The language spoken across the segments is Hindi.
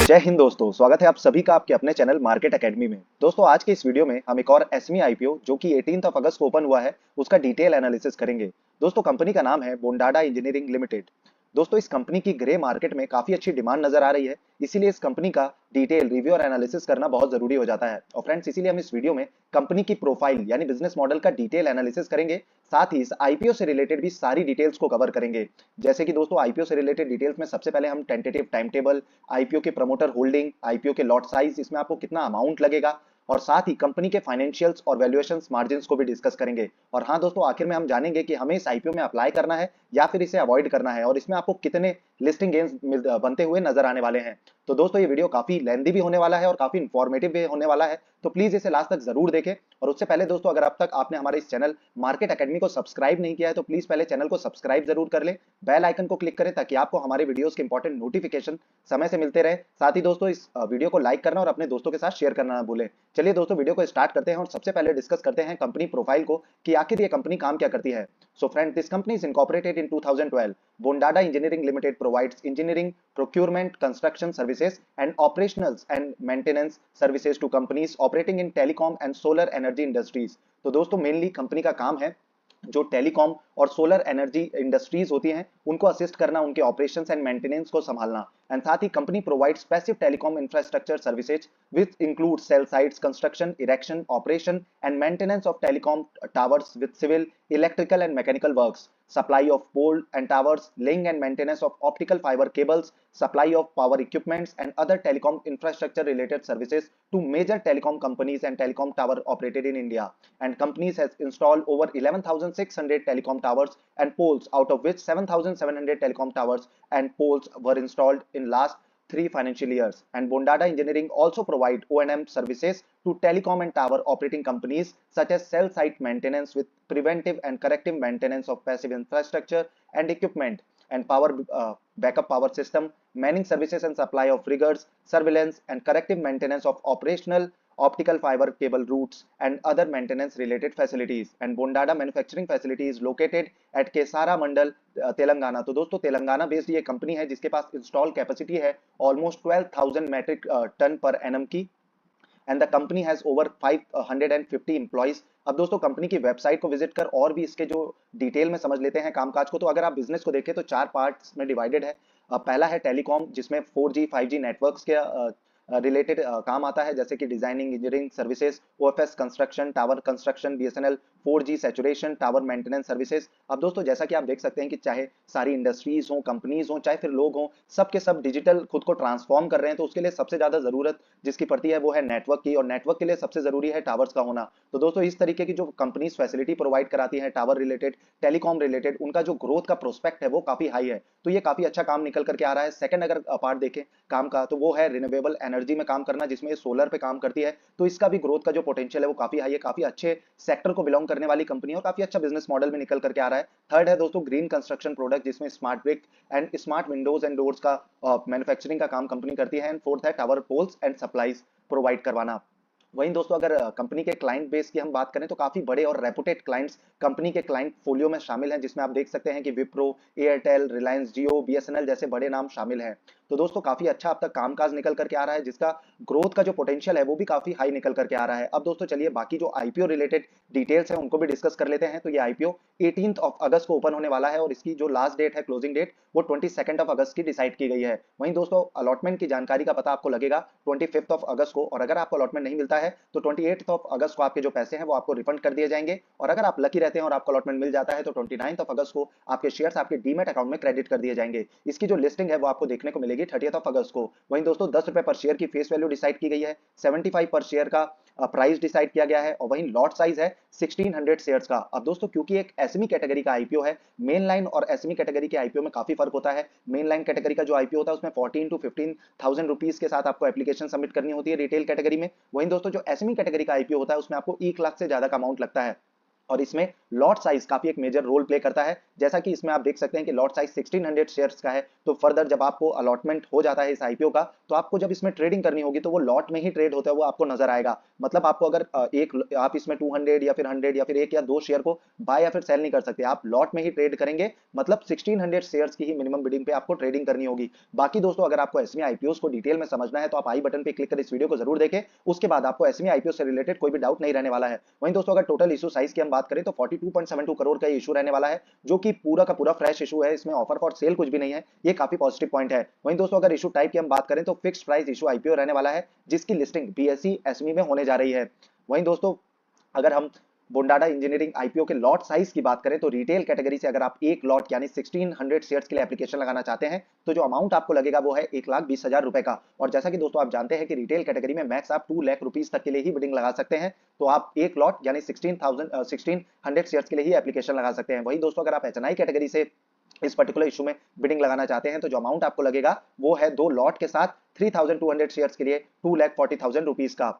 जय हिंद दोस्तों, स्वागत है आप सभी का आपके अपने चैनल मार्केट एकेडमी में। दोस्तों आज के इस वीडियो में हम एक और एसएमई आईपीओ जो कि 18 अगस्त को ओपन हुआ है उसका डिटेल एनालिसिस करेंगे। दोस्तों कंपनी का नाम है बोंडाडा इंजीनियरिंग लिमिटेड। दोस्तों इस कंपनी की ग्रे मार्केट में काफी अच्छी डिमांड नजर आ रही है, इसीलिए इस कंपनी का डिटेल रिव्यू और एनालिसिस करना बहुत जरूरी हो जाता है। और फ्रेंड्स इसीलिए हम इस वीडियो में कंपनी की प्रोफाइल यानी बिजनेस मॉडल का डिटेल एनालिसिस करेंगे, साथ ही इस आईपीओ से रिलेटेड भी सारी डिटेल्स को कवर करेंगे। जैसे कि दोस्तों आईपीओ से रिलेटेड डिटेल्स में सबसे पहले हम टेंटेटिव टाइम टेबल, आईपीओ के प्रमोटर होल्डिंग, आईपीओ के लॉट साइज, इसमें आपको कितना अमाउंट लगेगा, और साथ ही कंपनी के फाइनेंशियल्स और वैल्यूएशंस मार्जिन्स को भी डिस्कस करेंगे। और हाँ दोस्तों आखिर में हम जानेंगे कि हमें इस आईपीओ में अप्लाई करना है या फिर इसे अवॉइड करना है, और इसमें आपको कितने लिस्टिंग गेन्स बनते हुए नजर आने वाले हैं। तो दोस्तों ये वीडियो काफी लेंथी भी होने वाला है और काफी इंफॉर्मेटिव भी होने वाला है, तो प्लीज इसे लास्ट तक जरूर देखें। और उससे पहले दोस्तों अगर अब तक आपने हमारे इस चैनल मार्केट एकेडमी को सब्सक्राइब नहीं किया है तो प्लीज पहले चैनल को सब्सक्राइब जरूर कर लें, बेल आइकन को क्लिक करें ताकि आपको हमारे वीडियोस के इंपॉर्टेंट नोटिफिकेशन समय से मिलते रहे। साथ ही दोस्तों इस वीडियो को लाइक करना और अपने दोस्तों के साथ शेयर करना ना भूलें। चलिए दोस्तों वीडियो को स्टार्ट करते हैं और सबसे पहले डिस्कस करते हैं कंपनी प्रोफाइल को कि आखिर ये कंपनी काम क्या करती है। So friend, this company is incorporated in 2012. Bondada Engineering Limited provides engineering, procurement, construction services and operationals and maintenance services to companies operating in telecom and solar energy industries. तो दोस्तों मेनली कंपनी का काम है जो टेलीकॉम और सोलर एनर्जी इंडस्ट्रीज होती हैं उनको असिस्ट करना, उनके ऑपरेशंस एंड मेंटेनेंस को संभालना। एंड साथ ही company provides passive telecom infrastructure services which include cell sites construction, erection, operation and maintenance of telecom towers with civil, electrical and mechanical works, supply of pole and towers, laying and maintenance of optical fiber cables, supply of power equipments and other telecom infrastructure related services to major telecom companies and telecom tower operated in India. And companies has installed over 11,600 telecom towers and poles, out of which 7,700 telecom towers and poles were installed in last 3 financial years. And Bondada Engineering also provide O&M services to telecom and tower operating companies such as cell site maintenance with preventive and corrective maintenance of passive infrastructure and equipment, and power backup power system, manning services and supply of riggers, surveillance and corrective maintenance of operational optical fiber cable routes and other maintenance related facilities. And Bondada manufacturing facility is located at Kesara Mandal, Telangana. तो दोस्तों तेलंगाना बेस्ड ये कंपनी है जिसके पास इंस्टॉल कैपेसिटी है almost 12,000 metric ton per annum की, and the company has over 550 employees. अब दोस्तों कंपनी की वेबसाइट को विजिट कर और भी इसके जो डिटेल में समझ लेते हैं कामकाज को। तो अगर आप बिजनेस को देखें तो 4 पार्ट्स में डिवाइडेड है। पहला है टेलीकॉम जिसमें 4G 5G नेटवर्क्स के रिलेटेड काम आता है, जैसे कि designing, engineering services, OFS construction, tower construction, BSNL 4G saturation, tower maintenance services. अब दोस्तों जैसा कि आप देख सकते हैं कि चाहे सारी इंडस्ट्रीज हो, कंपनीज हो, चाहे फिर लोग हों, सब के सब डिजिटल खुद को ट्रांसफॉर्म कर रहे हैं, तो उसके लिए सबसे ज्यादा जरूरत जिसकी पड़ती है वो है नेटवर्क की, और नेटवर्क के लिए सबसे जरूरी है टावर्स का होना। तो दोस्तों इस तरीके की जो कंपनीज फैसिलिटी प्रोवाइड कराती है टावर रिलेटेड, टेलीकॉम रिलेटेड, उनका जो ग्रोथ का प्रोस्पेक्ट है वो काफी हाई है। तो ये काफी अच्छा काम निकल करके आ रहा है। सेकंड अगर पार्ट देखें काम का तो वो है रिन्यूएबल एनर्जी में काम करना, जिसमें सोलर पे काम करती है। तो इसका भी ग्रोथ का जो पोटेंशियल है वो काफी हाई है, काफी अच्छे सेक्टर को बिलोंग करने वाली कंपनी है और काफी अच्छा बिजनेस मॉडल में निकल करके आ रहा है। थर्ड है दोस्तों ग्रीन कंस्ट्रक्शन प्रोडक्ट जिसमें smart brick and smart windows and doors का मैन्युफैक्चरिंग का काम कंपनी करती है। एंड फोर्थ है tower poles and supplies provide करवाना। वहीं दोस्तों अगर कंपनी के क्लाइंट बेस की हम बात करें तो काफी बड़े और रेपुटेड क्लाइंट्स कंपनी के क्लाइंट फोलियो में शामिल हैं, जिसमें आप देख सकते हैं कि विप्रो, एयरटेल, रिलायंस जियो, बीएसएनएल जैसे बड़े नाम शामिल हैं। तो दोस्तों काफी अच्छा अब तक कामकाज निकल करके आ रहा है, जिसका ग्रोथ का जो पोटेंशियल है वो भी काफी हाई निकल करके आ रहा है। अब दोस्तों चलिए बाकी जो आईपीओ रिलेटेड डिटेल्स है उनको भी डिस्कस कर लेते हैं। तो ये आईपीओ 18 अगस्त को ओपन होने वाला है और इसकी जो लास्ट डेट है, क्लोजिंग डेट, वो 22 अगस्त की डिसाइड की गई है। वहीं दोस्तों अलॉटमेंट की जानकारी का पता आपको लगेगा 25 अगस्त को, और अगर आपको अलॉटमेंट नहीं मिलता है तो 28 अगस्त को आपके जो पैसे हैं वो आपको रिफंड कर दिए जाएंगे, और अगर आप लकी रहते हैं और आपको अलॉटमेंट मिल जाता है तो 29 अगस्त को आपके शेयर्स आपके डीमैट अकाउंट में क्रेडिट कर दिए जाएंगे। इसकी जो लिस्टिंग है वो आपको देखने को मिलेगी 30 अगस्त को। वहीं दोस्तों 10 रुपए पर शेयर की फेस वैल्यू डिसाइड की गई है, 75 पर शेयर का प्राइस डिसाइड किया गया है, और वहीं लॉट साइज है 1600 शेयर्स का। अब दोस्तों क्योंकि एक एसएमई कैटेगरी का आईपीओ है, मेन लाइन और एसएमई कैटेगरी के आईपीओ में काफी फर्क होता है। मेन लाइन कैटेगरी का जो आईपीओ होता है उसमें 14 to 15,000 रुपीज के साथ आपको एप्लीकेशन सबमिट करनी होती है रिटेल कैटेगरी में। वहीं दोस्तों जो एसएमई कैटेगरी का आईपीओ होता है उसमें आपको 1 लाख से ज्यादा का अमाउंट लगता है, और इसमें लॉट साइज काफी एक मेजर रोल प्ले करता है। जैसा कि इसमें आप देख सकते हैं कि लॉट साइज 1600 शेयर्स का है, तो फर्दर जब आपको अलॉटमेंट हो जाता है इस आईपीओ का, तो आपको जब इसमें ट्रेडिंग करनी होगी तो वो लॉट में ही ट्रेड होता है, वो आपको नजर आएगा। मतलब आपको अगर आप इसमें 200 या फिर 100 या फिर एक या दो शेयर को बाय या फिर सेल नहीं कर सकते, आप लॉट में ही ट्रेड करेंगे। मतलब 1600 शेयर्स की ही मिनिमम बिडिंग पे आपको ट्रेडिंग करनी होगी। बाकी दोस्तों अगर आपको एसएमई आईपीओस को डिटेल में समझना है तो आप आई बटन पे क्लिक कर इस वीडियो को जरूर देखें। उसके बाद आपको एसएमई आईपीओ से रिलेटेड कोई भी डाउट नहीं रहने वाला है। वहीं दोस्तों अगर टोटल इशू साइज की हम बात करें तो 42.72 करोड़ का इशू रहने वाला है, जो कि पूरा का पूरा फ्रेश इशू है। इसमें ऑफर फॉर सेल कुछ भी नहीं है, ये काफी पॉजिटिव पॉइंट है। वहीं दोस्तों अगर इशू टाइप की हम बात करें तो फिक्स्ड प्राइस इशू आईपीओ रहने वाला है, जिसकी लिस्टिंग बीएसई एसएमई में होने जा रही है। वहीं दोस्तों अगर हम बोंडाडा इंजीनियरिंग आईपीओ के लॉट साइज की बात करें तो रिटेल कैटेगरी से अगर आप एक लॉट यानी 1600 शेयर्स के लिए एप्लीकेशन लगाना चाहते हैं तो जो अमाउंट आपको लगेगा वो है 1,20,000 रुपए का। और जैसा कि दोस्तों आप जानते हैं कि रिटेल कैटेगरी में मैक्स आप 2 लाख रुपीस तक के लिए ही बिडिंग लगा सकते हैं, तो आप एक लॉट यानी 1600 शेयर्स के लिए ही एप्लीकेशन लगा सकते हैं। वही दोस्तों अगर आप एचएनआई कैटेगरी से इस पर्टिकुलर इशू में बिडिंग लगाना चाहते हैं तो जो अमाउंट आपको लगेगा वो है दो लॉट के साथ 3200 शेयर्स के लिए 2,40,000 रुपीस का।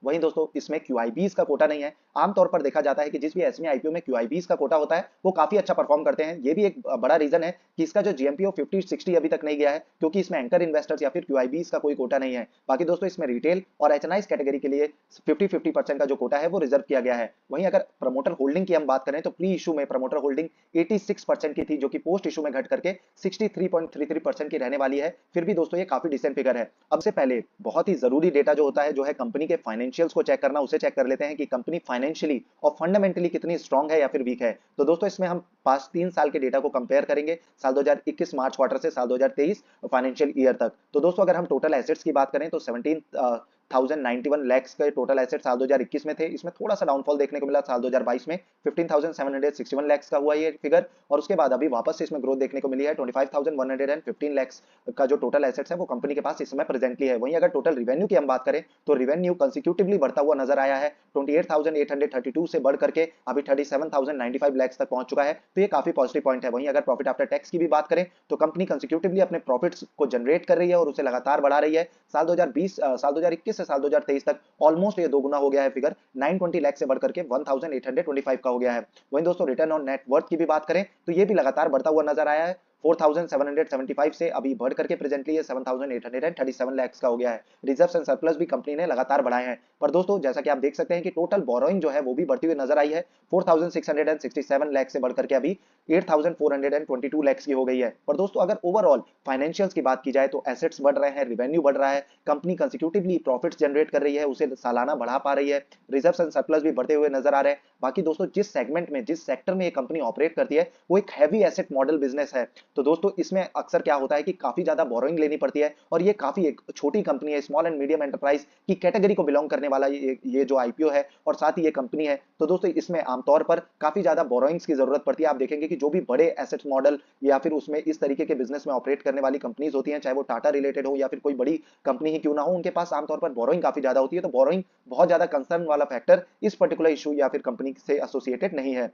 वहीं दोस्तों इसमें क्यूआईबीज का कोटा नहीं है। आमतौर पर देखा जाता है कि जिस भी एसएमई आईपीओ में क्यूआईबीज का कोटा होता है वो काफी अच्छा परफॉर्म करते हैं। ये भी एक बड़ा रीजन है कि इसका जो जीएमपीओ 50-60 अभी तक नहीं गया है, क्योंकि इसमें एंकर इन्वेस्टर्स या फिर क्यूआईबीज का कोई कोटा नहीं है। बाकी दोस्तों इसमें रिटेल और एचएनआईज कैटेगरी के लिए 50-50% का जो कोटा है वो रिजर्व किया गया है। वहीं अगर प्रमोटर होल्डिंग की हम बात करें तो प्री इशू में प्रमोटर होल्डिंग 86% की थी, जो कि पोस्ट इशू में घट करके 63.33% की रहने वाली है। फिर भी दोस्तों ये काफी डिसेंट फिगर है। अब से पहले बहुत ही जरूरी डेटा जो होता है, जो है कंपनी के फाइनेंशियल्स को चेक करना, उसे चेक कर लेते हैं कि कंपनी फाइनेंशियली और फंडामेंटली कितनी स्ट्रांग है या फिर वीक है। तो दोस्तों इसमें हम पास्ट 3 साल के डेटा को कंपेयर करेंगे, साल 2021 मार्च क्वार्टर से साल 2023 फाइनेंशियल ईयर तक। तो दोस्तों अगर हम टोटल एसेट्स की बात करें तो 17,091 लैक्स के टोटल एसेट साल 2021 में थे। इसमें थोड़ा सा डाउनफॉल देखने को मिला साल 2022 में 15,761 लैक्स का हुआ ये फिगर, और उसके बाद अभी वापस से इसमें ग्रोथ देखने को मिली है। 25,115 लैक्स का जो टोटल एसेट्स है वो कंपनी के पास इस समय प्रेजेंटली है। वहीं अगर टोटल रिवेन्यू की हम बात करें तो रिवेन्यू कंसिक्यूटिवली बढ़ता हुआ नजर आया है। 28,832 से बढ़ करके अभी 37,095 लैक्स तक पहुंच चुका है, तो ये काफी पॉजिटिव पॉइंट है। वहीं अगर प्रॉफिट आफ्टर टैक्स की भी बात करें तो कंपनी कंसिक्यूटिवली अपने प्रॉफिट्स को जनरेट कर रही है और उसे लगातार बढ़ा रही है। साल 2021 से साल 2023 तक ऑलमोस्ट ये दोगुना हो गया है फिगर, 920 लाख से बढ़ करके 1825 का हो गया है। वहीं दोस्तों रिटर्न ऑन नेट वर्थ की भी बात करें तो ये भी लगातार बढ़ता हुआ नजर आया है। 4,775 से अभी बढ़ करके प्रेजेंटली 7,837 लाख का हो गया है। रिजर्व्स एंड सरप्लस भी कंपनी ने लगातार बढ़ाए हैं। पर दोस्तों जैसा कि आप देख सकते हैं कि टोटल बोरोइंग जो है वो भी बढ़ती हुई नजर आई है। 4,667 लाख से बढ़ करके अभी 8,422 लाख की हो गई है। पर दोस्तों अगर ओवरऑल फाइनेंशियल्स की बात की जाए तो एसेट्स बढ़ रहे हैं, रिवेन्यू बढ़ रहा है, कंपनी कंसिक्यूटिवली प्रॉफिट्स जनरेट कर रही है, उसे सालाना बढ़ा पा रही है, रिजर्व्स एंड सरप्लस भी बढ़ते हुए नजर आ रहे हैं। बाकी दोस्तों जिस सेगमेंट में, जिस सेक्टर में ये कंपनी ऑपरेट करती है वो एक हैवी एसेट मॉडल बिजनेस है। तो दोस्तों इसमें अक्सर क्या होता है कि काफी ज्यादा बोरोइंग लेनी पड़ती है, और ये काफी एक छोटी कंपनी है, स्मॉल एंड मीडियम एंटरप्राइज की कैटेगरी को बिलोंग करने वाला ये जो आईपीओ है और साथ ही ये कंपनी है। तो दोस्तों इसमें आमतौर पर काफी ज्यादा बोरोइंग्स की जरूरत पड़ती है। आप देखेंगे कि जो भी बड़े एसेट मॉडल या फिर उसमें इस तरीके के बिजनेस में ऑपरेट करने वाली कंपनीज होती हैं, चाहे वो टाटा रिलेटेड हो या फिर कोई बड़ी कंपनी ही क्यों ना हो, उनके पास आमतौर पर बोरोइंग काफी ज्यादा होती है। तो बोरोइंग बहुत ज्यादा कंसर्न वाला फैक्टर इस पर्टिकुलर इशू या फिर कंपनी से एसोसिएटेड नहीं है।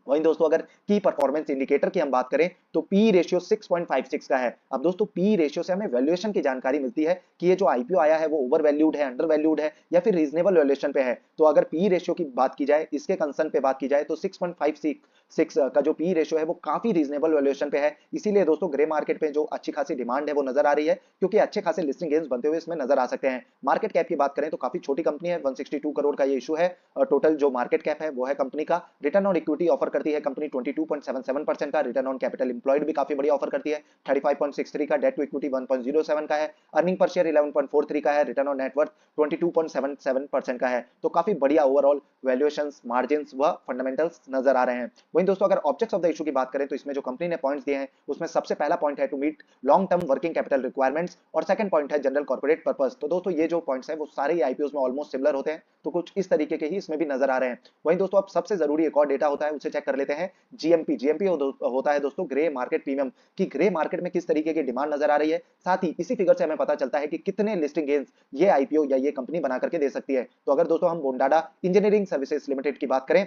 वहीं दोस्तों अगर की परफॉर्मेंस इंडिकेटर की हम बात करें तो पी रेशियो 6.56 का है। अब दोस्तों पी रेशियो से हमें वैल्यूएशन की जानकारी मिलती है कि ये जो आईपीओ आया है वो ओवर वैल्यूड है, अंडर वैल्यूड है या फिर रीजनेबल वैल्यूएशन पे है। तो अगर पी रेशियो की बात की जाए, इसके कंसर्न पे बात की जाए तो 6.56 का जो पी रेशियो है वो काफी रीजनेबल वैल्यूएशन पे है। इसीलिए दोस्तों ग्रे मार्केट पे जो अच्छी खासी डिमांड है वो नजर आ रही है, क्योंकि अच्छे खासे लिस्टिंग गेन्स बनते हुए इसमें नजर आ सकते हैं। मार्केट कैप की बात करें तो काफी छोटी कंपनी है, 162 करोड़ का ये इशू है। टोटल जो मार्केट कैप है वो है कंपनी का। रिटर्न ऑन इक्विटी ऑफर करती है कंपनी 22.77% का। रिटर्न ऑन कैपिटल एम्प्लॉयड भी काफी बढ़िया ऑफर करती है 35.63 का। डेट टू इक्विटी 1.07 का है। अर्निंग पर शेयर 11.43 का है। रिटर्न ऑन नेटवर्थ 22.77% का है। तो काफी बढ़िया ओवरऑल वैल्यूएशंस, मार्जिन्स व फंडामेंटल्स नजर आ रहे हैं। वहीं दोस्तों अगर ऑब्जेक्ट्स ऑफ द इशू की बात करें तो इसमें जो कंपनी ने पॉइंट्स दिए हैं उसमें सबसे पहला पॉइंट है to meet long term working capital requirements, और सेकंड पॉइंट है जनरल कॉर्पोरेट पर्पस। तो दोस्तों ये जो पॉइंट्स हैं वो सारे आईपीओस में ऑलमोस्ट सिमिलर होते हैं, तो कुछ इस तरीके के ही इसमें भी नजर आ रहे हैं। वहीं दोस्तों अब सबसे जरूरी एक और डेटा होता है, उसे चेक कर लेते हैं। जीएमपी होता है दोस्तों ग्रे मार्केट प्रीमियम, कि ग्रे मार्केट में किस तरीके की डिमांड नजर आ रही है। साथ ही इसी फिगर से हमें पता चलता है कि कितने लिस्टिंग गेन्स ये आईपीओ या ये कंपनी बना करके दे सकती है। तो अगर दोस्तों हम बोंडाडा इंजीनियरिंग सर्विसेज लिमिटेड की बात करें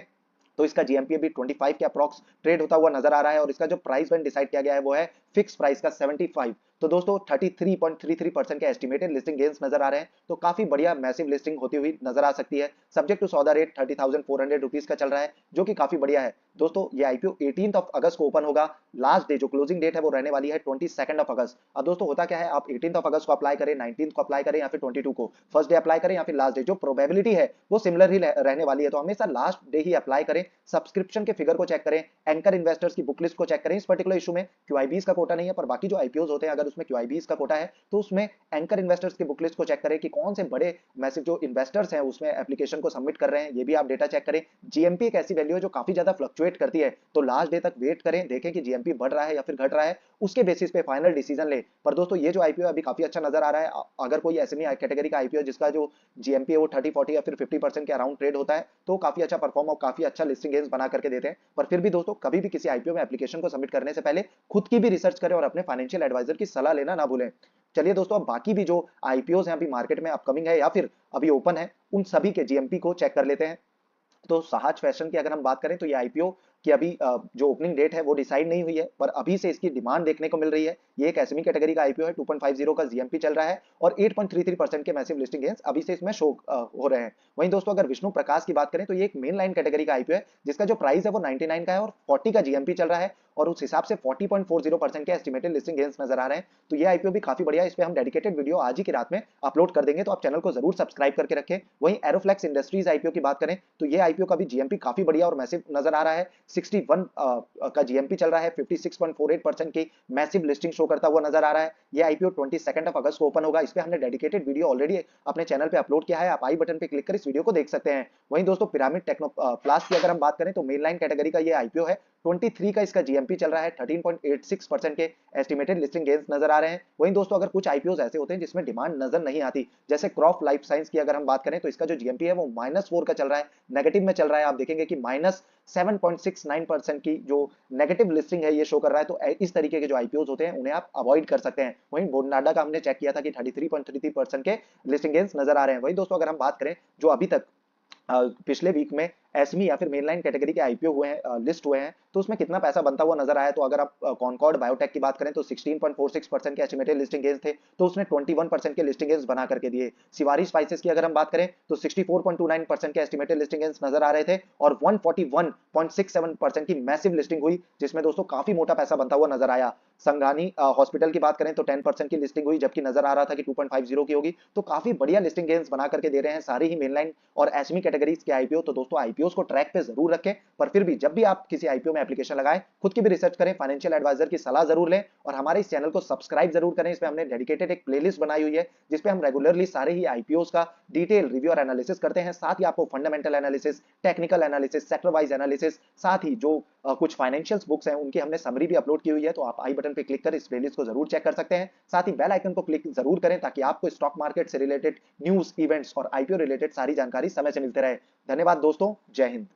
तो इसका जीएमपी अभी 25 के अप्रॉक्स ट्रेड होता हुआ नजर आ रहा है, और इसका जो प्राइस बैंड डिसाइड किया गया है वो है फिक्स प्राइस का 75। तो दोस्तों 33.33% के एस्टिमेटेड लिस्टिंग गेन्स नजर आ रहे हैं, तो काफी बढ़िया मैसिव लिस्टिंग होती हुई नजर आ सकती है। सब्जेक्ट टू सौदा रेट 30,400 रुपीज का चल रहा है, जो कि काफी बढ़िया है। दोस्तों ये आईपीओ 18 अगस्त को ओपन होगा। लास्ट डे जो क्लोजिंग डेट है वो रहने वाली है 22 अगस्त। अब दोस्तों होता क्या है, आप 18 अगस्त को अप्लाई करें, 19 को अप्लाई करें या फिर 22 को, फर्स्ट डे अप्लाई करें या फिर लास्ट डे, जो प्रोबेबिलिटी है वो सिमिलर ही रहने वाली है। तो हमेशा लास्ट डे ही अप्लाई करें। सब्सक्रिप्शन के फिगर को चेक करें, एंकर इन्वेस्टर्स की बुक लिस्ट को चेक करें। इस पर्टिकुलर इशू में क्यूआईबीज का कोटा नहीं है, पर बाकी जो आईपीओज होते हैं अगर उसमें क्यूआईबीज का कोटा है तो उसमें एंकर इन्वेस्टर्स की बुक लिस्ट को चेक करें कि कौन से बड़े मैसिव जो इन्वेस्टर्स हैं उसमें एप्लीकेशन को सबमिट कर रहे हैं, ये भी आप डेटा चेक करें। जीएमपी एक ऐसी वैल्यू है जो काफी ज्यादा फ्लक्चुएट करती है, तो लास्ट डे तक वेट करें, देखें कि जीएमपी बढ़ रहा है या फिर घट रहा है, उसके बेसिस पे फाइनल डिसीजन ले। पर दोस्तों ये जो आईपीओ अभी काफी अच्छा नजर आ रहा है। अगर कोई एसएमई कैटेगरी का आईपीओ जिसका जो जीएमपी है वो 30-40 या फिर 50% के अराउंड ट्रेड होता है, तो काफी अच्छा परफॉर्म और काफी अच्छा लिस्टिंग गेन्स बना करके देते हैं। पर फिर भी दोस्तों कभी भी किसी आईपीओ में एप्लीकेशन को सबमिट करने से पहले खुद की भी रिसर्च करें और अपने फाइनेंशियल एडवाइजर की सलाह लेना ना भूलें। चलिए दोस्तों, अब बाकी भी जो आईपीओ हैं अभी मार्केट में अपकमिंग है या फिर अभी ओपन है, उन सभी के जीएमपी को चेक कर लेते हैं। तो सहाज फैशन की अगर हम बात करें तो ये आईपीओ की अभी जो ओपनिंग डेट है वो डिसाइड नहीं हुई है, पर अभी से इसकी डिमांड देखने को मिल रही है। ये एक एसएमई कैटेगरी का आईपीओ है, 2.50 का जीएमपी चल रहा है और 8.33% के मैसिव लिस्टिंग गेन्स अभी से इसमें शो हो रहे हैं। वहीं दोस्तों अगर विष्णु प्रकाश की बात करें तो ये एक मेन लाइन कैटेगरी का आईपीओ है, जिसका जो प्राइस है वो 99 का है और 40 का जीएमपी चल रहा है, और उस हिसाब से 40.40% के एस्टिमेटेड लिस्टिंग गेन्स नजर आ रहे हैं। तो ये आईपीओ भी काफी बढ़िया है, इस पे हम डेडिकेटेड वीडियो आज ही की रात में अपलोड कर देंगे, तो आप चैनल को जरूर सब्सक्राइब करके रखें। वहीं एरोफ्लेक्स इंडस्ट्रीज आईपीओ की बात करें तो ये आईपीओ का भी जीएमपी काफी बढ़िया और मैसिव नजर आ रहा है। 61 का जीएमपी चल रहा है, 56.48% की मैसिव लिस्टिंग शो करता हुआ नजर आ रहा है। ये आईपीओ 22 अगस्त को ओपन होगा। इस पे हमने डेडिकेटेड वीडियो ऑलरेडी अपने चैनल पे अपलोड किया है, आप आई बटन पे क्लिक कर इस वीडियो को देख सकते हैं। वहीं दोस्तों पिरामिड टेक्नो प्लास्ट की अगर हम बात करें तो मेन लाइन कैटेगरी का ये आईपीओ है, 23 का इसका जीएमपी चल रहा है, 13.86% के एस्टिमेटेड लिस्टिंग गेन्स नजर आ रहे हैं। वहीं दोस्तों अगर कुछ आईपीओ ऐसे होते हैं जिसमें डिमांड नजर नहीं आती, जैसे क्रॉप लाइफ साइंस की अगर हम बात करें तो इसका जो जीएमपी है वो -4 का चल रहा है, नेगेटिव में चल रहा है। आप देखेंगे कि -7.69% की जो नेगेटिव लिस्टिंग है ये शो कर रहा है। तो इस तरीके के जो आईपीओ होते हैं उन्हें आप अवॉइड कर सकते हैं। वहीं बोनाडा का हमने चेक किया था कि 33.33% के लिस्टिंग गेन्स नजर आ रहे हैं। वहीं दोस्तों अगर हम बात करें जो अभी तक पिछले वीक में एसमी या फिर मेनलाइन कैटेगरी के आईपीओ हुए हैं, लिस्ट हुए हैं, तो उसमें कितना पैसा बनता हुआ नजर आया, तो अगर आप कॉनकॉर्ड बायोटेक की बात करें तो 16.46% के एस्टिमेटेड लिस्टिंग गेन्स थे, तो उसने 21% के लिस्टिंग गेन्स बना करके दिए। शिवारी स्पाइसेस की अगर हम बात करें तो 64.29% के एस्टिमेटेड लिस्टिंग गेन्स नजर आ रहे थे और 141.67% की मैसिव लिस्टिंग हुई, जिसमें दोस्तों काफी मोटा पैसा बनता हुआ नजर आया। संगानी हॉस्पिटल की बात करें तो 10% की लिस्टिंग हुई, जबकि नजर आ रहा था कि 2.50 की होगी। तो काफी बढ़िया लिस्टिंग गेन्स बना करके दे रहे हैं सारी ही मेनलाइन और एसमी कैटेगरीज के आईपीओ। तो दोस्तों आईपीओ को ट्रैक पे जरूर रखें, पर फिर भी जब भी आप किसी आईपीओ में एप्लीकेशन लगाएं खुद की भी रिसर्च करें, फाइनेंशियल एडवाइजर की सलाह जरूर लें और हमारे इस चैनल को सब्सक्राइब जरूर करें। इसमें हमने डेडिकेटेड एक प्लेलिस्ट बनाई हुई है जिसपे हम रेगुलरली सारे ही आईपीओ का डिटेल रिव्यू और एनालिसिस करते हैं। साथ ही आपको fundamental analysis, technical analysis, sector wise analysis, साथ ही जो कुछ फाइनेंशियल बुक्स हैं उनकी हमने समरी भी अपलोड की हुई है, तो आप आई बटन पे क्लिक कर इस प्लेलिस्ट को जरूर चेक कर सकते हैं। साथ ही बेल आइकन को क्लिक जरूर करें ताकि आपको स्टॉक मार्केट से रिलेटेड न्यूज, इवेंट्स और आईपीओ रिलेटेड सारी जानकारी समय से मिलते रहे। धन्यवाद दोस्तों, जय हिंद।